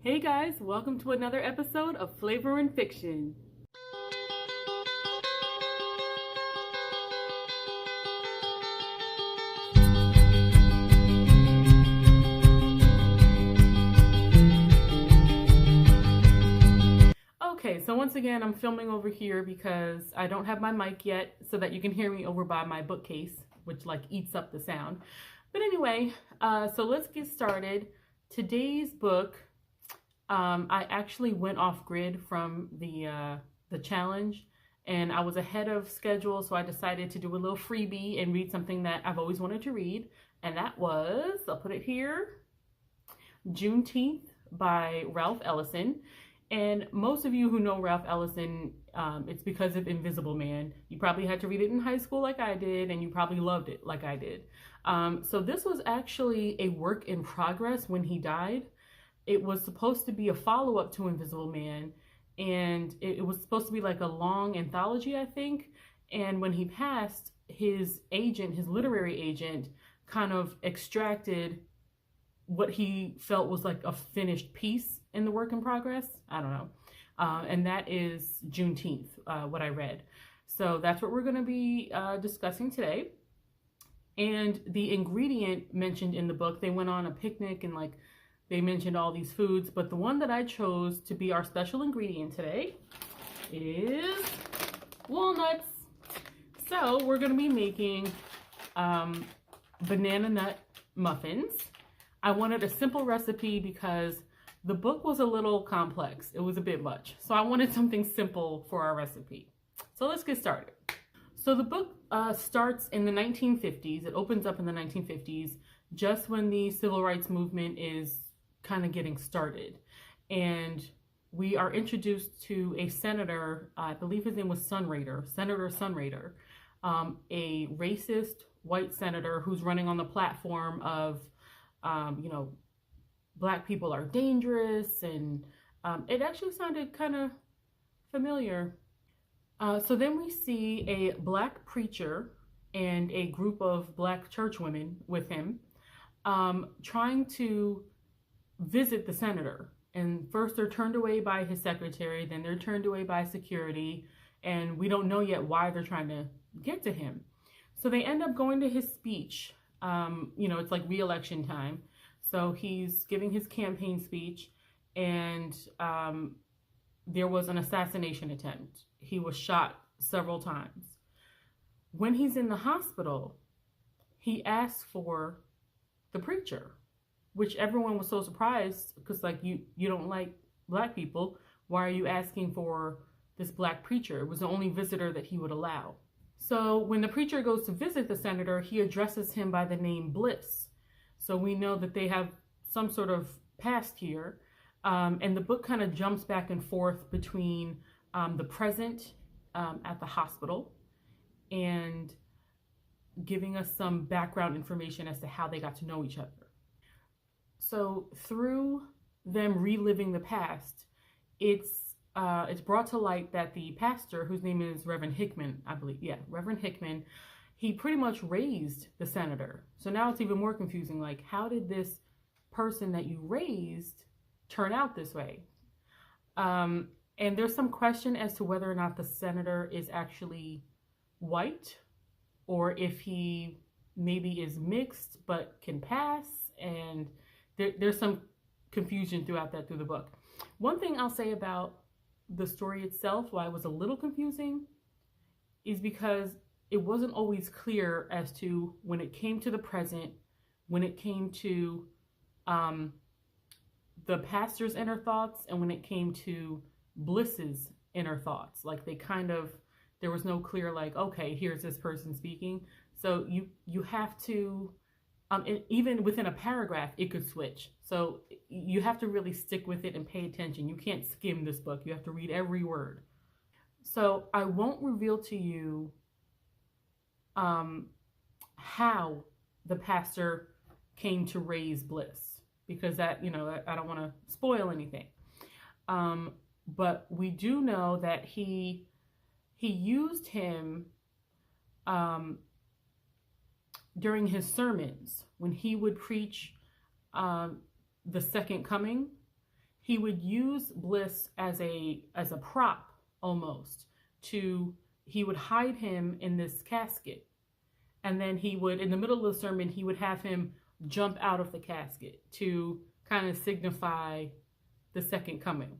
Hey guys, welcome to another episode of Flavor and Fiction. Okay, so once again, I'm filming over here because I don't have my mic yet so that you can hear me over by my bookcase, which like eats up the sound. But anyway, so let's get started. Today's book, I actually went off grid from the challenge, and I was ahead of schedule, so I decided to do a little freebie and read something that I've always wanted to read, and that was, I'll put it here, Juneteenth by Ralph Ellison. And most of you who know Ralph Ellison, it's because of Invisible Man. You probably had to read it in high school like I did, and you probably loved it like I did. So this was actually a work in progress when he died. It was supposed to be a follow-up to Invisible Man, and it was supposed to be like a long anthology, I think. And when he passed, his agent, his literary agent, kind of extracted what he felt was like a finished piece in the work in progress. I don't know. And that is Juneteenth, what I read. So that's what we're going to be discussing today. And the ingredient mentioned in the book, they went on a picnic and like they mentioned all these foods, but the one that I chose to be our special ingredient today is walnuts. So we're going to be making banana nut muffins. I wanted a simple recipe because the book was a little complex. It was a bit much. So I wanted something simple for our recipe. So let's get started. So the book starts in the 1950s. It opens up in the 1950s, just when the civil rights movement is kind of getting started. And we are introduced to a senator, I believe his name was Senator Sunrader, a racist white senator who's running on the platform of Black people are dangerous, and it actually sounded kind of familiar. So then we see a Black preacher and a group of Black church women with him trying to visit the senator. And first they're turned away by his secretary, then they're turned away by security, and we don't know yet why they're trying to get to him. So they end up going to his speech. It's like re-election time. So he's giving his campaign speech, and there was an assassination attempt. He was shot several times. When he's in the hospital, he asks for the preacher, which everyone was so surprised because, like, you don't like Black people. Why are you asking for this Black preacher? It was the only visitor that he would allow. So when the preacher goes to visit the senator, he addresses him by the name Bliss. So we know that they have some sort of past here. And the book kind of jumps back and forth between the present at the hospital and giving us some background information as to how they got to know each other. So through them reliving the past, it's brought to light that the pastor, whose name is Reverend Hickman, I believe, Reverend Hickman, he pretty much raised the senator. So now it's even more confusing. Like, how did this person that you raised turn out this way? And there's some question as to whether or not the senator is actually white, or if he maybe is mixed but can pass. And there's some confusion through the book. One thing I'll say about the story itself, why it was a little confusing, is because it wasn't always clear as to when it came to the present, when it came to the pastor's inner thoughts, and when it came to Bliss's inner thoughts. Like there was no clear, like, okay, here's this person speaking. So you have to, even within a paragraph, it could switch. So you have to really stick with it and pay attention. You can't skim this book. You have to read every word. So I won't reveal to you how the pastor came to raise Bliss, because that, I don't want to spoil anything. But we do know that he used him during his sermons when he would preach the second coming. he would use Bliss as a prop almost. He would hide him in this casket, and then he would, in the middle of the sermon, he would have him jump out of the casket to kind of signify the second coming.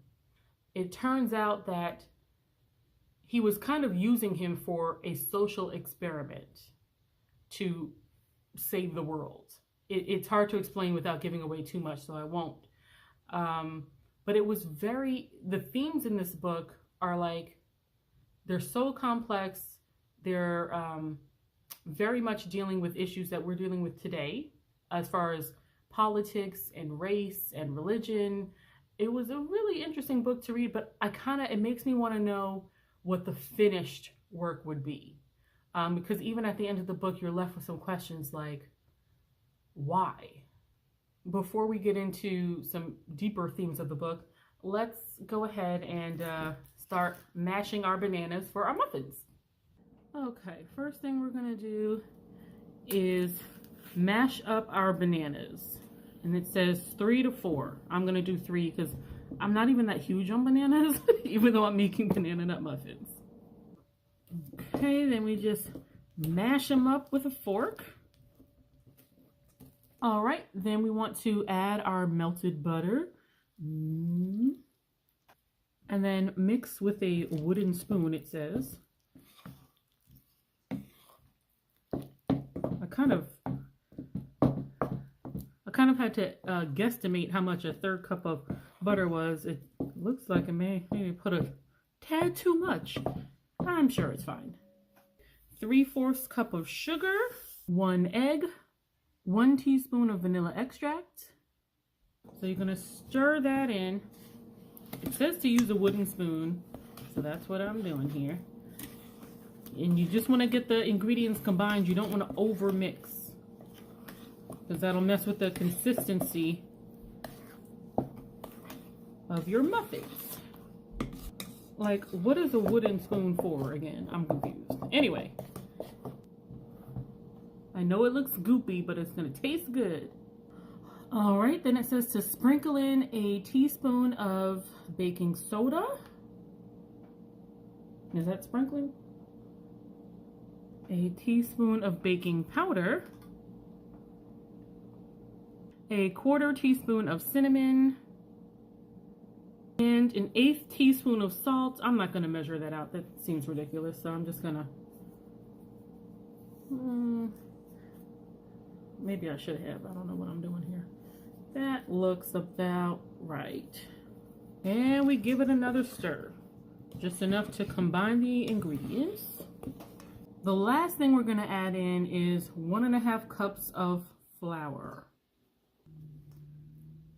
It turns out that he was kind of using him for a social experiment to save the world. It's hard to explain without giving away too much, so I won't. But it was the themes in this book are like, they're so complex. They're very much dealing with issues that we're dealing with today, as far as politics and race and religion. It was a really interesting book to read, but it makes me want to know what the finished work would be. Because even at the end of the book, you're left with some questions like, why? Before we get into some deeper themes of the book, let's go ahead and start mashing our bananas for our muffins. Okay, first thing we're gonna do is mash up our bananas. And it says 3 to 4. I'm gonna do 3 because I'm not even that huge on bananas, even though I'm making banana nut muffins. Okay, then we just mash them up with a fork. All right, then we want to add our melted butter. And then mix with a wooden spoon, it says. I kind of had to guesstimate how much a 1/3 cup of butter was. It looks like I maybe put a tad too much. I'm sure it's fine. 3/4 cup of sugar, 1 egg, 1 teaspoon of vanilla extract. So you're gonna stir that in. It says to use a wooden spoon, so that's what I'm doing here. And you just want to get the ingredients combined. You don't want to over mix, because that'll mess with the consistency of your muffins. Like, what is a wooden spoon for again? I'm confused. Anyway, I know it looks goopy, but it's gonna taste good. All right, then it says to sprinkle in a teaspoon of baking soda. Is that sprinkling? A teaspoon of baking powder. A 1/4 teaspoon of cinnamon. And an 1/8 teaspoon of salt. I'm not gonna measure that out. That seems ridiculous, so I'm just gonna... maybe I should have. I don't know what I'm doing here. That looks about right. And we give it another stir. Just enough to combine the ingredients. The last thing we're gonna add in is 1½ cups of flour.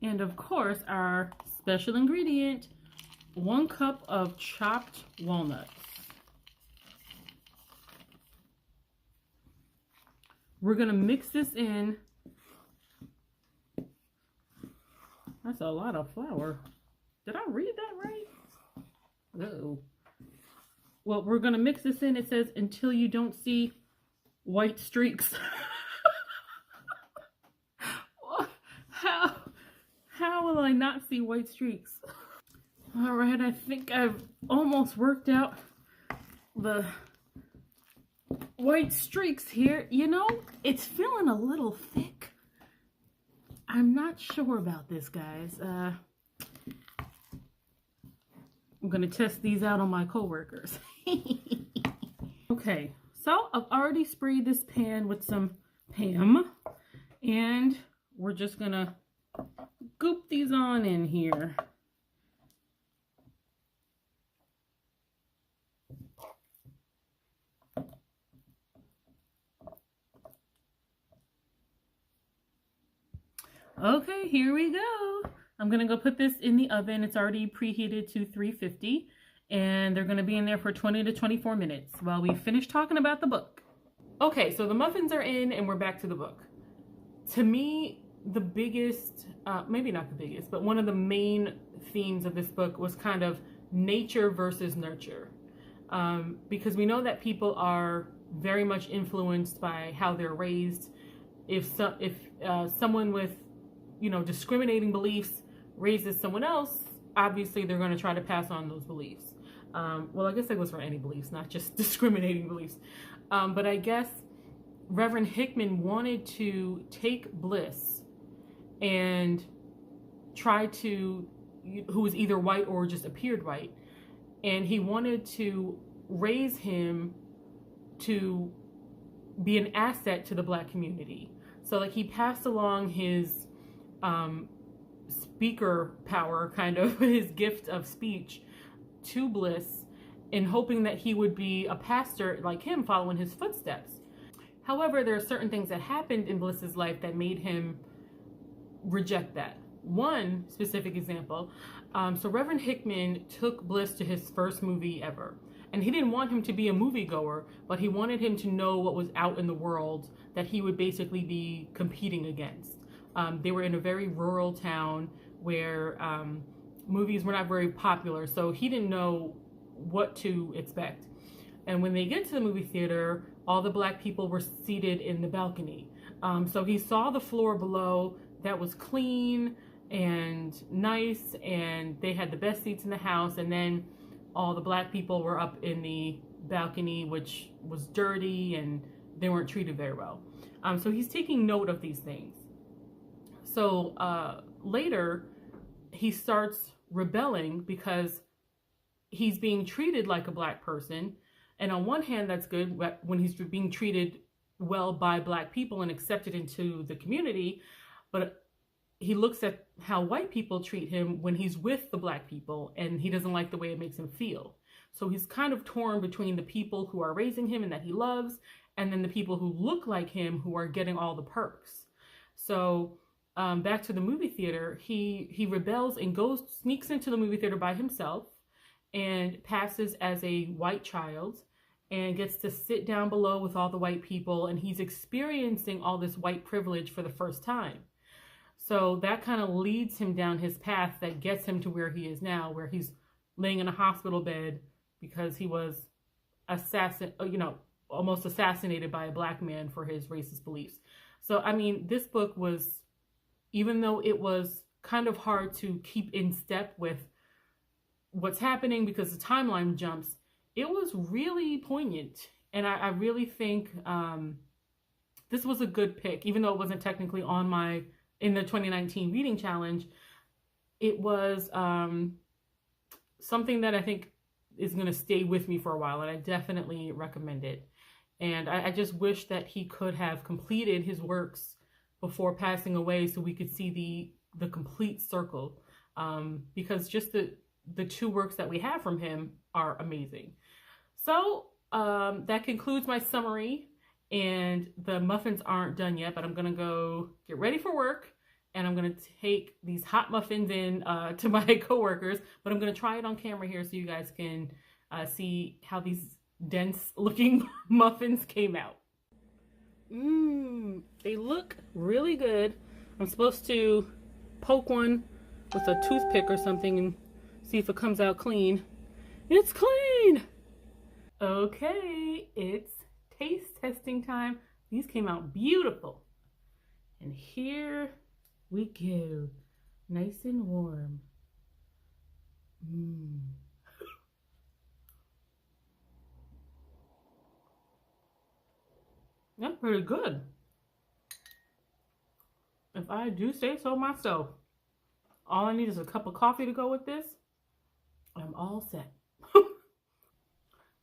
And of course, our special ingredient, 1 cup of chopped walnuts. We're gonna mix this in. That's a lot of flour. Did I read that right? Uh-oh. Well, we're gonna mix this in. It says until you don't see white streaks. How will I not see white streaks? All right, I think I've almost worked out the white streaks here. You know, it's feeling a little thick. I'm not sure about this, guys. I'm gonna test these out on my coworkers. Okay, so I've already sprayed this pan with some Pam, and we're just gonna goop these on in here. Okay, here we go. I'm gonna go put this in the oven. It's already preheated to 350, and they're gonna be in there for 20 to 24 minutes while we finish talking about the book. Okay, so the muffins are in and we're back to the book. To me, the biggest, maybe not the biggest, but one of the main themes of this book was kind of nature versus nurture. Because we know that people are very much influenced by how they're raised. If someone with, discriminating beliefs raises someone else, obviously they're going to try to pass on those beliefs. Well, I guess that goes for any beliefs, not just discriminating beliefs. But I guess Reverend Hickman wanted to take Bliss and try to, who was either white or just appeared white, and he wanted to raise him to be an asset to the Black community. So like he passed along his speaker power, kind of his gift of speech, to Bliss, in hoping that he would be a pastor like him, following his footsteps. However, there are certain things that happened in Bliss's life that made him reject that. One specific example, so Reverend Hickman took Bliss to his first movie ever. And he didn't want him to be a moviegoer, but he wanted him to know what was out in the world that he would basically be competing against. They were in a very rural town where movies were not very popular, so he didn't know what to expect. And when they get to the movie theater, all the Black people were seated in the balcony. So he saw the floor below that was clean and nice, and they had the best seats in the house, and then all the Black people were up in the balcony, which was dirty and they weren't treated very well. So he's taking note of these things. So later he starts rebelling because he's being treated like a Black person. And on one hand, that's good when he's being treated well by Black people and accepted into the community. But he looks at how white people treat him when he's with the Black people, and he doesn't like the way it makes him feel. So he's kind of torn between the people who are raising him and that he loves, and then the people who look like him who are getting all the perks. So back to the movie theater, he rebels and sneaks into the movie theater by himself and passes as a white child and gets to sit down below with all the white people, and he's experiencing all this white privilege for the first time. So that kind of leads him down his path that gets him to where he is now, where he's laying in a hospital bed because he was almost assassinated by a Black man for his racist beliefs. So, I mean, this book was, even though it was kind of hard to keep in step with what's happening because the timeline jumps, it was really poignant. And I really think this was a good pick, even though it wasn't technically in the 2019 reading challenge. It was something that I think is going to stay with me for a while, and I definitely recommend it. And I just wish that he could have completed his works before passing away so we could see the complete circle, because just the two works that we have from him are amazing. So that concludes my summary. And the muffins aren't done yet, but I'm going to go get ready for work, and I'm going to take these hot muffins in to my coworkers, but I'm going to try it on camera here so you guys can see how these dense looking muffins came out. They look really good. I'm supposed to poke one with a toothpick or something and see if it comes out clean. It's clean! Okay, it's taste testing time. These came out beautiful. And here we go. Nice and warm. That's pretty good, if I do say so myself. All I need is a cup of coffee to go with this. I'm all set.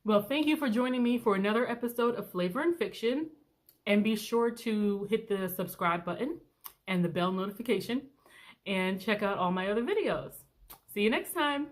Well, thank you for joining me for another episode of Flavor and Fiction. And be sure to hit the subscribe button and the bell notification and check out all my other videos. See you next time.